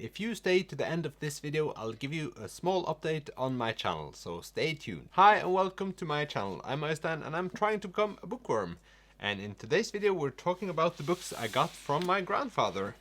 If you stay to the end of this video, I'll give you a small update on my channel, so stay tuned. Hi and welcome to my channel. I'm Øystein and I'm trying to become a bookworm. And in today's video we're talking about the books I got from my grandfather.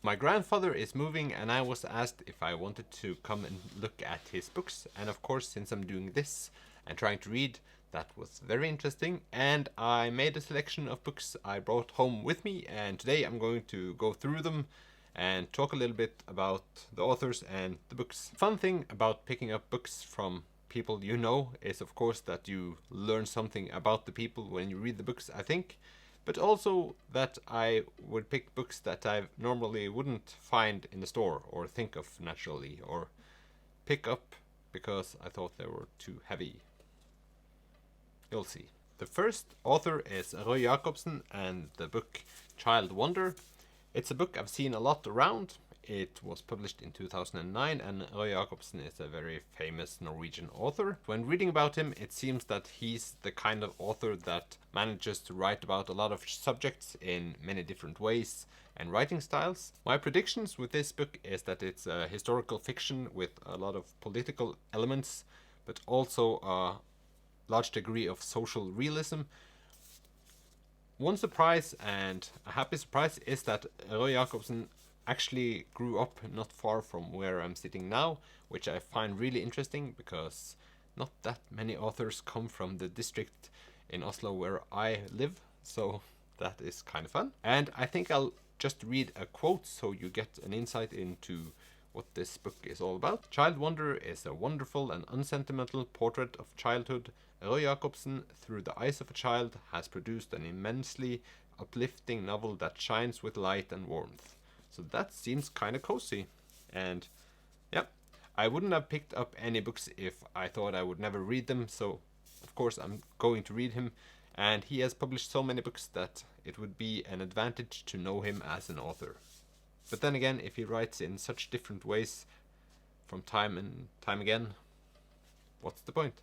My grandfather is moving and I was asked if I wanted to come and look at his books, and of course since I'm doing this and trying to read, that was very interesting, and I made a selection of books I brought home with me, and today I'm going to go through them and talk a little bit about the authors and the books. Fun thing about picking up books from people you know is of course that you learn something about the people when you read the books, I think, but also that I would pick books that I normally wouldn't find in the store or think of naturally or pick up because I thought they were too heavy. You'll see. The first author is Roy Jacobsen and the book Child Wonder. It's a book I've seen a lot around. It was published in 2009 and Roy Jacobsen is a very famous Norwegian author. When reading about him, it seems that he's the kind of author that manages to write about a lot of subjects in many different ways and writing styles. My predictions with this book is that it's a historical fiction with a lot of political elements, but also a large degree of social realism. One surprise, and a happy surprise, is that Roy Jacobsen actually grew up not far from where I'm sitting now, which I find really interesting because not that many authors come from the district in Oslo where I live, so that is kind of fun. And I think I'll just read a quote so you get an insight into what this book is all about. Child Wonder is a wonderful and unsentimental portrait of childhood. Roy Jacobsen, through the eyes of a child, has produced an immensely uplifting novel that shines with light and warmth. So that seems kind of cozy. And yeah, I wouldn't have picked up any books if I thought I would never read them, so of course I'm going to read him. And he has published so many books that it would be an advantage to know him as an author. But then again, if he writes in such different ways from time and time again, what's the point?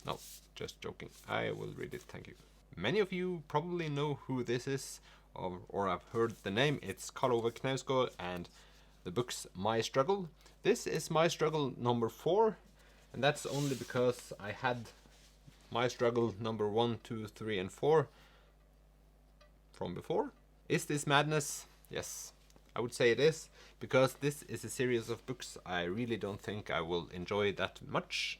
No, just joking. I will read it, thank you. Many of you probably know who this is, or have heard the name. It's Karl Ove Knausgård and the book's My Struggle. This is My Struggle number 4, and that's only because I had My Struggle number 1, 2, 3, and 4 from before. Is this madness? Yes, I would say it is, because this is a series of books I really don't think I will enjoy that much,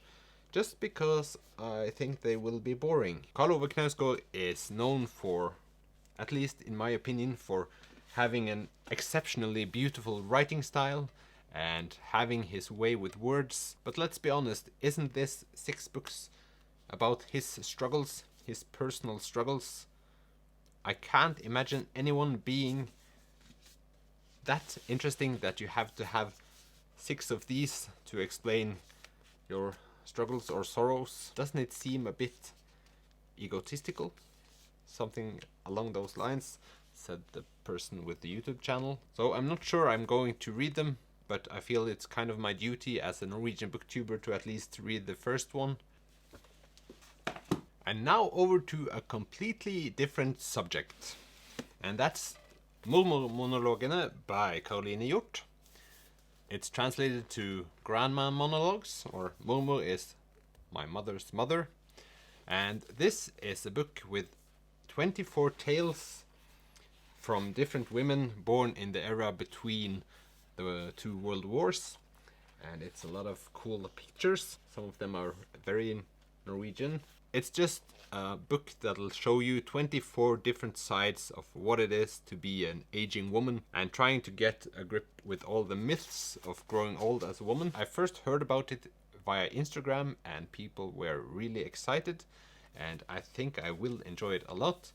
just because I think they will be boring. Karl Ove Knausgård is known for, at least in my opinion, for having an exceptionally beautiful writing style and having his way with words. But let's be honest, isn't this 6 books about his struggles, his personal struggles? I can't imagine anyone being that interesting that you have to have 6 of these to explain your struggles or sorrows. Doesn't it seem a bit egotistical? Something along those lines, said the person with the YouTube channel. So I'm not sure I'm going to read them, but I feel it's kind of my duty as a Norwegian booktuber to at least read the first one. And now over to a completely different subject, and that's Monologues by Karoline Hjort. It's translated to Grandma Monologues, or Mormor is my mother's mother. And this is a book with 24 tales from different women born in the era between the 2 world wars. And it's a lot of cool pictures. Some of them are very Norwegian. It's just a book that'll show you 24 different sides of what it is to be an aging woman and trying to get a grip with all the myths of growing old as a woman. I first heard about it via Instagram and people were really excited, and I think I will enjoy it a lot.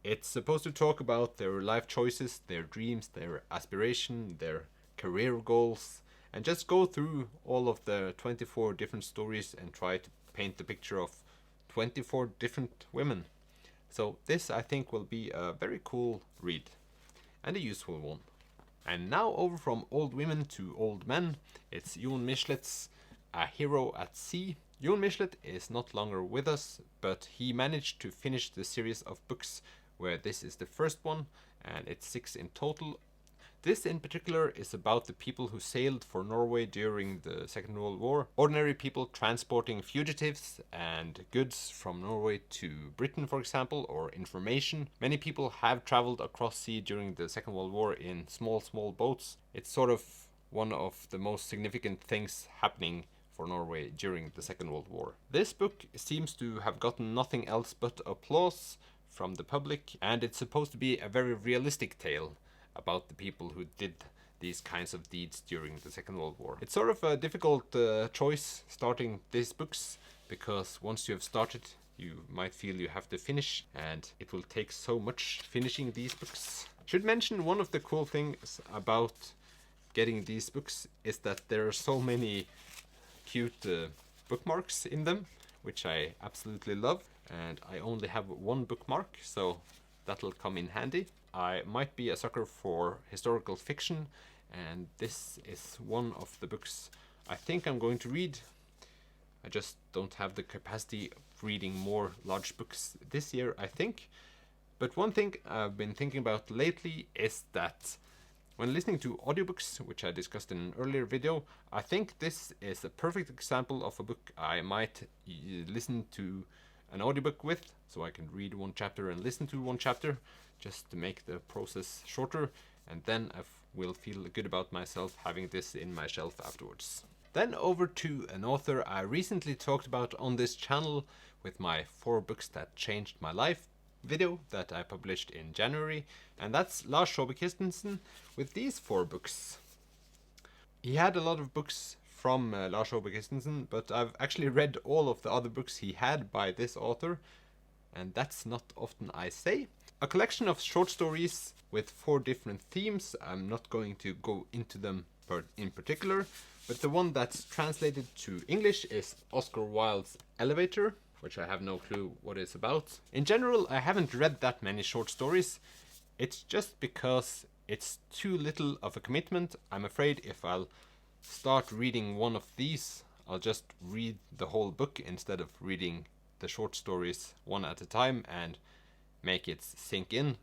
It's supposed to talk about their life choices, their dreams, their aspiration, their career goals, and just go through all of the 24 different stories and try to paint the picture of 24 different women. So this, I think, will be a very cool read and a useful one. And now over from old women to old men, it's Jon Michelet's A Hero at Sea. Jon Michelet is not longer with us, but he managed to finish the series of books where this is the first one, and it's 6 in total. This in particular is about the people who sailed for Norway during the Second World War. Ordinary people transporting fugitives and goods from Norway to Britain, for example, or information. Many people have traveled across sea during the Second World War in small boats. It's sort of one of the most significant things happening for Norway during the Second World War. This book seems to have gotten nothing else but applause from the public, and it's supposed to be a very realistic tale about the people who did these kinds of deeds during the Second World War. It's sort of a difficult choice starting these books, because once you have started, you might feel you have to finish, and it will take so much finishing these books. Should mention one of the cool things about getting these books is that there are so many cute bookmarks in them, which I absolutely love, and I only have one bookmark, so that'll come in handy. I might be a sucker for historical fiction, and this is one of the books I think I'm going to read. I just don't have the capacity of reading more large books this year, I think. But one thing I've been thinking about lately is that when listening to audiobooks, which I discussed in an earlier video, I think this is a perfect example of a book I might listen to an audiobook with, so I can read one chapter and listen to one chapter, just to make the process shorter, and then I will feel good about myself having this in my shelf afterwards. Then over to an author I recently talked about on this channel with my 4 books that changed my life video that I published in January, and that's Lars Saabye Christensen with these 4 books. He had a lot of books from Lars Saabye Christensen, but I've actually read all of the other books he had by this author, and that's not often I say. A collection of short stories with 4 different themes. I'm not going to go into them in particular, but the one that's translated to English is Oscar Wilde's Elevator, which I have no clue what it's about. In general, I haven't read that many short stories. It's just because it's too little of a commitment. I'm afraid if I'll start reading one of these, I'll just read the whole book instead of reading the short stories one at a time and make it sink in.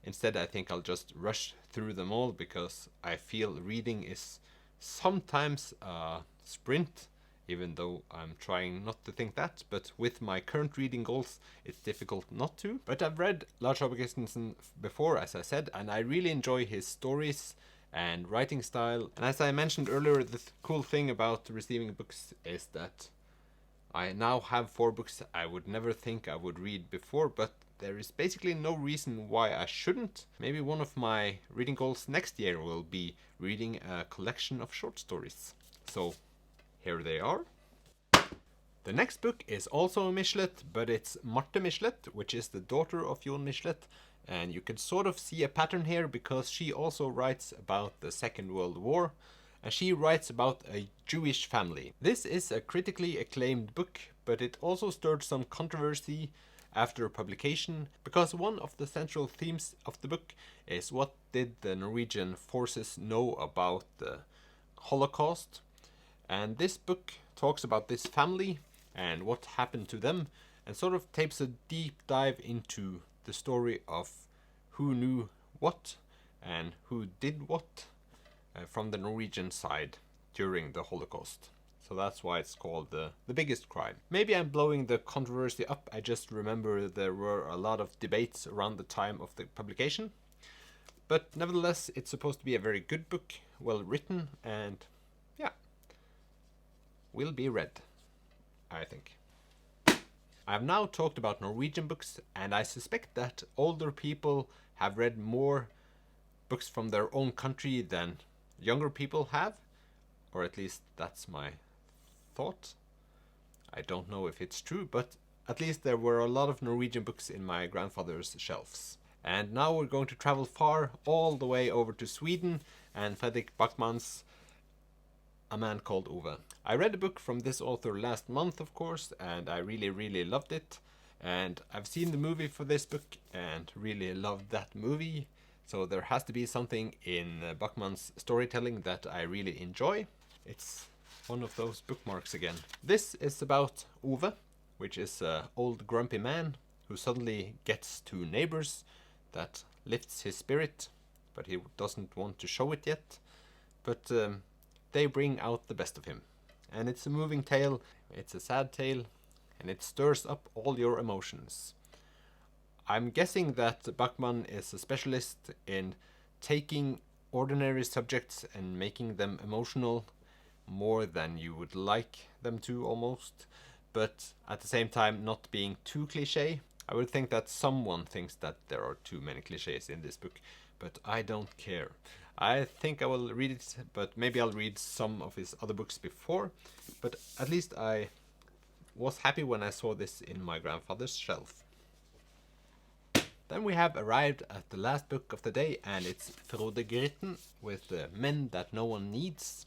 Instead, I think I'll just rush through them all, because I feel reading is sometimes a sprint, even though I'm trying not to think that, but with my current reading goals, it's difficult not to. But I've read Lars Saabye Christensen before, as I said, and I really enjoy his stories and writing style. And as I mentioned earlier, the cool thing about receiving books is that I now have 4 books I would never think I would read before, but there is basically no reason why I shouldn't. Maybe one of my reading goals next year will be reading a collection of short stories. So here they are. The next book is also a Michelet, but it's Marte Michelet, which is the daughter of Jon Michelet. And you can sort of see a pattern here, because she also writes about the Second World War, and she writes about a Jewish family. This is a critically acclaimed book, but it also stirred some controversy after publication, because one of the central themes of the book is what did the Norwegian forces know about the Holocaust. And this book talks about this family and what happened to them, and sort of takes a deep dive into the story of who knew what and who did what from the Norwegian side during the Holocaust. So that's why it's called the biggest crime. Maybe I'm blowing the controversy up. I just remember there were a lot of debates around the time of the publication. But nevertheless, it's supposed to be a very good book, well written, and yeah, will be read, I think. I've now talked about Norwegian books, and I suspect that older people have read more books from their own country than younger people have, or at least that's my thought. I don't know if it's true, but at least there were a lot of Norwegian books in my grandfather's shelves. And now we're going to travel far, all the way over to Sweden and Fredrik Backman's A Man Called Uva. I read a book from this author last month, of course, and I really loved it. And I've seen the movie for this book and really loved that movie. So there has to be something in Backman's storytelling that I really enjoy. It's one of those bookmarks again. This is about Ove, which is an old grumpy man who suddenly gets 2 neighbors that lifts his spirit but he doesn't want to show it yet. But they bring out the best of him. And it's a moving tale, it's a sad tale, and it stirs up all your emotions. I'm guessing that Bachmann is a specialist in taking ordinary subjects and making them emotional more than you would like them to almost, but at the same time not being too cliche. I would think that someone thinks that there are too many cliches in this book, but I don't care. I think I will read it, but maybe I'll read some of his other books before. But at least I was happy when I saw this in my grandfather's shelf. Then we have arrived at the last book of the day, and it's Frode Grytten with Men That No One Needs.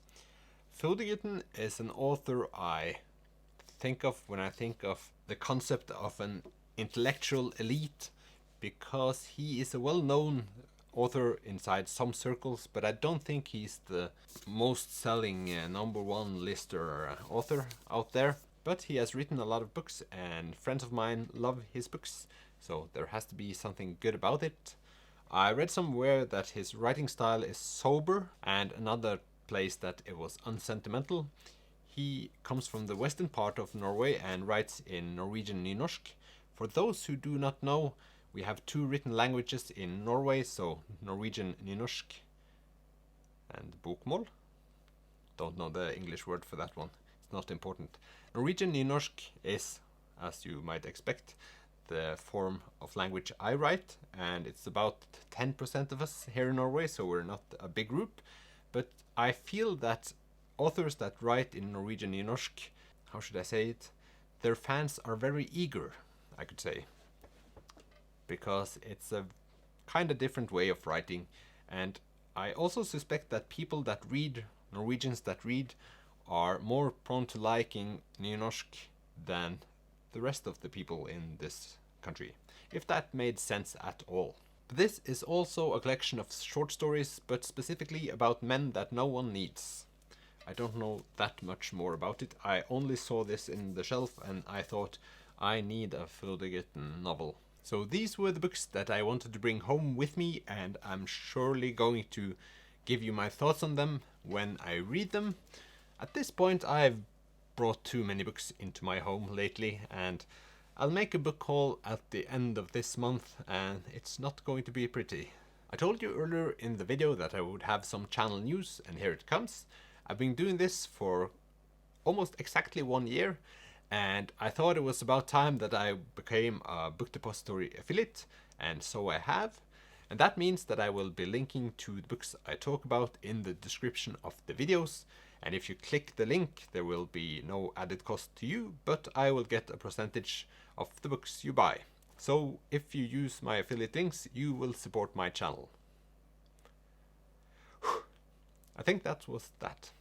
Frode Grytten is an author I think of when I think of the concept of an intellectual elite, because he is a well-known author inside some circles, but I don't think he's the most selling #1 lister author out there. But he has written a lot of books, and friends of mine love his books, so there has to be something good about it. I read somewhere that his writing style is sober, and another place that it was unsentimental. He comes from the western part of Norway and writes in Norwegian nynorsk. For those who do not know, we have 2 written languages in Norway, so Norwegian nynorsk and bokmål. Don't know the English word for that one. It's not important. Norwegian nynorsk is, as you might expect, the form of language I write, and it's about 10% of us here in Norway, so we're not a big group. But I feel that authors that write in Norwegian nynorsk, how should I say it? Their fans are very eager, I could say, because it's a kind of different way of writing. And I also suspect that people that read, Norwegians that read, are more prone to liking nynorsk than the rest of the people in this country, if that made sense at all. This is also a collection of short stories, but specifically about men that no one needs. I don't know that much more about it. I only saw this in the shelf and I thought, I need a Frode Grytten novel. So these were the books that I wanted to bring home with me, and I'm surely going to give you my thoughts on them when I read them. At this point I've brought too many books into my home lately, and I'll make a book haul at the end of this month, and it's not going to be pretty. I told you earlier in the video that I would have some channel news, and here it comes. I've been doing this for almost exactly 1 year, and I thought it was about time that I became a Book Depository affiliate, and so I have. And that means that I will be linking to the books I talk about in the description of the videos. And if you click the link, there will be no added cost to you, but I will get a percentage of the books you buy. So if you use my affiliate links, you will support my channel. I think that was that.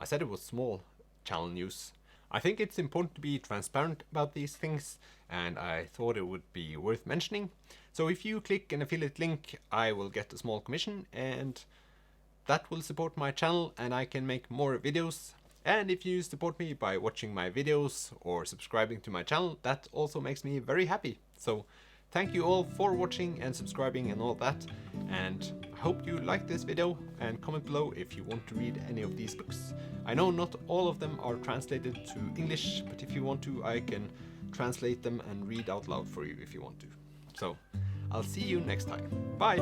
I said it was small channel news. I think it's important to be transparent about these things, and I thought it would be worth mentioning. So if you click an affiliate link, I will get a small commission, and that will support my channel and I can make more videos. And if you support me by watching my videos or subscribing to my channel, that also makes me very happy. So thank you all for watching and subscribing and all that. And I hope you like this video, and comment below if you want to read any of these books. I know not all of them are translated to English, but if you want to, I can translate them and read out loud for you if you want to. So I'll see you next time. Bye!